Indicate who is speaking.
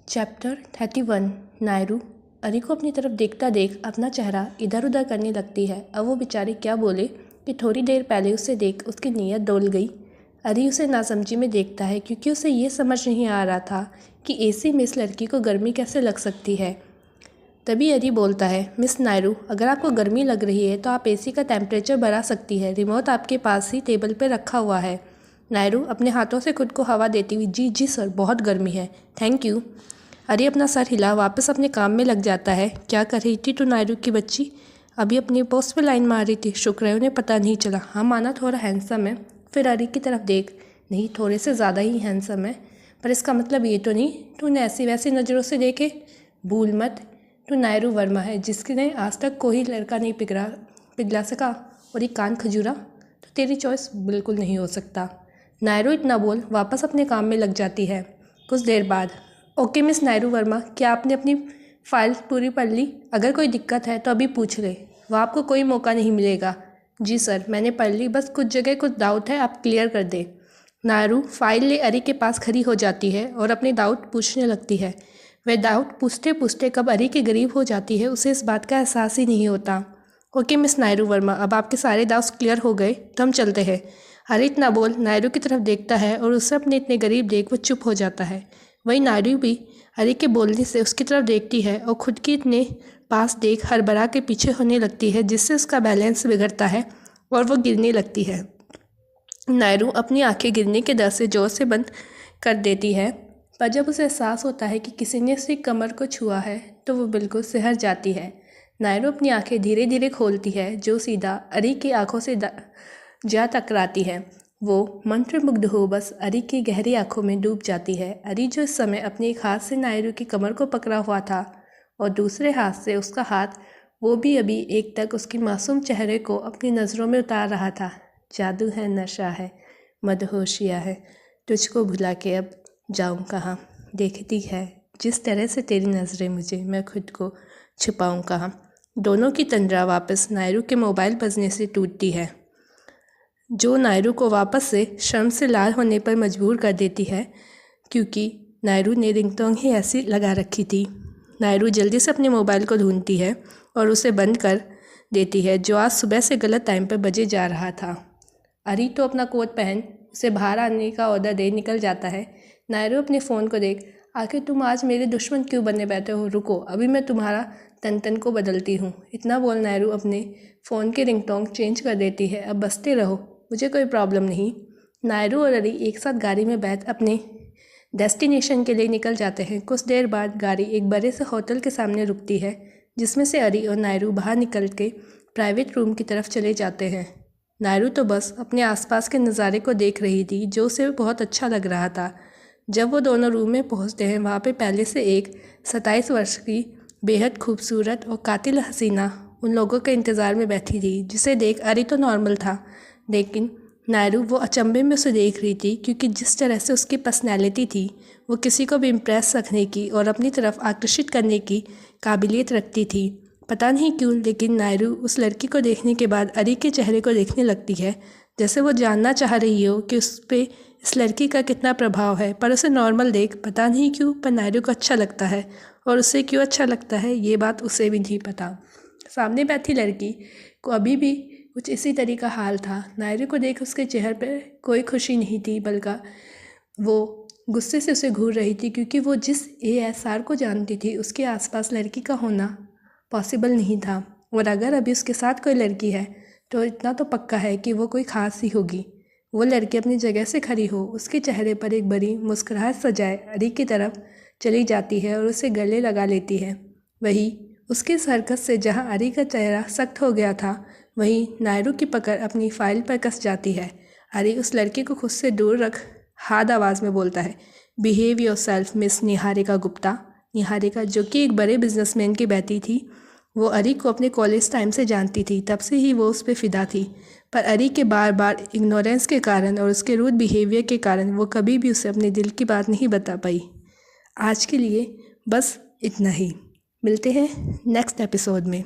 Speaker 1: Chapter 31 नायरू अरी को अपनी तरफ देखता देख अपना चेहरा इधर उधर करने लगती है। अब वो बेचारी क्या बोले कि थोड़ी देर पहले उसे देख उसकी नीयत डोल गई। अरी उसे नासमझी में देखता है क्योंकि उसे ये समझ नहीं आ रहा था कि एसी में इस लड़की को गर्मी कैसे लग सकती है। तभी अरी बोलता है, मिस नायरू अगर आपको गर्मी लग रही है तो आप एसी का टेम्परेचर बढ़ा सकती है, रिमोट आपके पास ही टेबल पर रखा हुआ है। नायरू अपने हाथों से खुद को हवा देती हुई, जी जी सर बहुत गर्मी है, थैंक यू। अरी अपना सर हिला वापस अपने काम में लग जाता है। क्या कर रही थी तू नायरू की बच्ची? अभी अपनी पोस्ट पे लाइन मार रही थी, शुक्र है उन्हें पता नहीं चला। हाँ माना थोड़ा हैंडसम है। फिर अरी की तरफ देख, नहीं थोड़े से ज़्यादा ही हैंडसम है, पर इसका मतलब ये तो नहीं तूने ऐसी वैसी नज़रों से देखे। भूल मत तू नायरू वर्मा है जिसने आज तक कोई लड़का नहीं पिघला सका, और ये कान खजूरा तो तेरी चॉइस बिल्कुल नहीं हो सकता। नायरू इतना बोल वापस अपने काम में लग जाती है। कुछ देर बाद, ओके मिस नायरू वर्मा, क्या आपने अपनी फ़ाइल पूरी पढ़ ली? अगर कोई दिक्कत है तो अभी पूछ ले, वह आपको कोई मौका नहीं मिलेगा। जी सर मैंने पढ़ ली, बस कुछ जगह कुछ डाउट है, आप क्लियर कर दे। नायरू फाइल ले अरी के पास खड़ी हो जाती है और अपने डाउट पूछने लगती है। वह डाउट पूछते पूछते कब अरी के करीब हो जाती है उसे इस बात का एहसास ही नहीं होता। ओके मिस नायरू वर्मा, अब आपके सारे डाउट्स क्लियर हो गए तो हम चलते हैं। अरी इतना बोल नायरू की तरफ देखता है और उसे अपने इतने करीब देख वो चुप हो जाता है। वही नायरू भी अरी के बोलने से उसकी तरफ देखती है और खुद की इतने पास देख हड़बड़ा के पीछे होने लगती है, जिससे उसका बैलेंस बिगड़ता है और वो गिरने लगती है। नायरू अपनी आंखें गिरने के डर से जोर से बंद कर देती है, पर जब उसे एहसास होता है कि किसी ने उसकी कमर को छुआ है तो वो बिल्कुल सिहर जाती है। नायरू अपनी आंखें धीरे धीरे खोलती है जो सीधा अरी की आंखों से जा टकराती है। वो मंत्रमुग्ध हो बस अरी की गहरी आंखों में डूब जाती है। अरी जो इस समय अपने एक हाथ से नायरू की कमर को पकड़ा हुआ था और दूसरे हाथ से उसका हाथ वो भी अभी एक तक उसकी मासूम चेहरे को अपनी नज़रों में उतार रहा था। जादू है, नशा है, मदहोशिया है, तुझको भुला के अब जाऊँ कहाँ, देखती है जिस तरह से तेरी नज़रें मुझे, मैं खुद को छुपाऊँ कहाँ। दोनों की तंद्रा वापस नायरू के मोबाइल बजने से टूटती है, जो नायरू को वापस से शर्म से लाल होने पर मजबूर कर देती है, क्योंकि नायरू ने रिंगटोन ही ऐसी लगा रखी थी। नायरू जल्दी से अपने मोबाइल को ढूंढती है और उसे बंद कर देती है, जो आज सुबह से गलत टाइम पर बजे जा रहा था। अरी तो अपना कोट पहन उसे बाहर आने का ऑर्डर दे निकल जाता है। नायरू अपने फ़ोन को देख, आखिर तुम आज मेरे दुश्मन क्यों बने बैठे हो, रुको अभी मैं तुम्हारा तन को बदलती हूँ। इतना बोल नायरू अपने फ़ोन के रिंगटोन चेंज कर देती है। अब बसते रहो, मुझे कोई प्रॉब्लम नहीं। नायरू और अरी एक साथ गाड़ी में बैठ अपने डेस्टिनेशन के लिए निकल जाते हैं। कुछ देर बाद गाड़ी एक बड़े से होटल के सामने रुकती है, जिसमें से अरी और नायरू बाहर निकल के प्राइवेट रूम की तरफ चले जाते हैं। नायरू तो बस अपने आसपास के नज़ारे को देख रही थी, जो उसे बहुत अच्छा लग रहा था। जब वो दोनों रूम में पहुंचते हैं, वहाँ पे पहले से एक 27 वर्ष की बेहद खूबसूरत और कातिल हसीना उन लोगों के इंतज़ार में बैठी थी, जिसे देख अरी तो नॉर्मल था, लेकिन नायरू वो अचंभे में उसे देख रही थी, क्योंकि जिस तरह से उसकी पर्सनैलिटी थी वो किसी को भी इम्प्रेस रखने की और अपनी तरफ आकर्षित करने की काबिलियत रखती थी। पता नहीं क्यों, लेकिन नायरू उस लड़की को देखने के बाद अरी के चेहरे को देखने लगती है, जैसे वो जानना चाह रही हो कि उस पर इस लड़की का कितना प्रभाव है। पर उसे नॉर्मल देख पता नहीं क्यों पर नायरू को अच्छा लगता है, और उसे क्यों अच्छा लगता है ये बात उसे भी नहीं पता। सामने बैठी लड़की को अभी भी कुछ इसी तरह का हाल था। नायरू को देख उसके चेहरे पर कोई खुशी नहीं थी, बल्कि वो गुस्से से उसे घूर रही थी, क्योंकि वो जिस ASR को जानती थी उसके आसपास लड़की का होना पॉसिबल नहीं था, और अगर अभी उसके साथ कोई लड़की है तो इतना तो पक्का है कि वो कोई ख़ास ही होगी। वो लड़की अपनी जगह से खड़ी हो, उसके चेहरे पर एक बड़ी मुस्कुराहट सजाए अरी की तरफ चली जाती है और उसे गले लगा लेती है। वही उसकी इस हरकत से जहाँ अरी का चेहरा सख्त हो गया था, वहीं नायरू की पकड़ अपनी फाइल पर कस जाती है। अरी उस लड़की को खुद से दूर रख हार्ड आवाज़ में बोलता है, behave yourself miss Niharika Gupta. Niharika, जो कि एक बड़े बिजनेसमैन की बेटी थी, वो अरी को अपने कॉलेज टाइम से जानती थी, तब से ही वो उस पर फ़िदा थी। पर अरी के बार बार इग्नोरेंस के कारण और उसके रूड बिहेवियर के कारण वो कभी भी उसे अपने दिल की बात नहीं बता पाई। आज के लिए बस इतना ही, मिलते हैं नेक्स्ट एपिसोड में।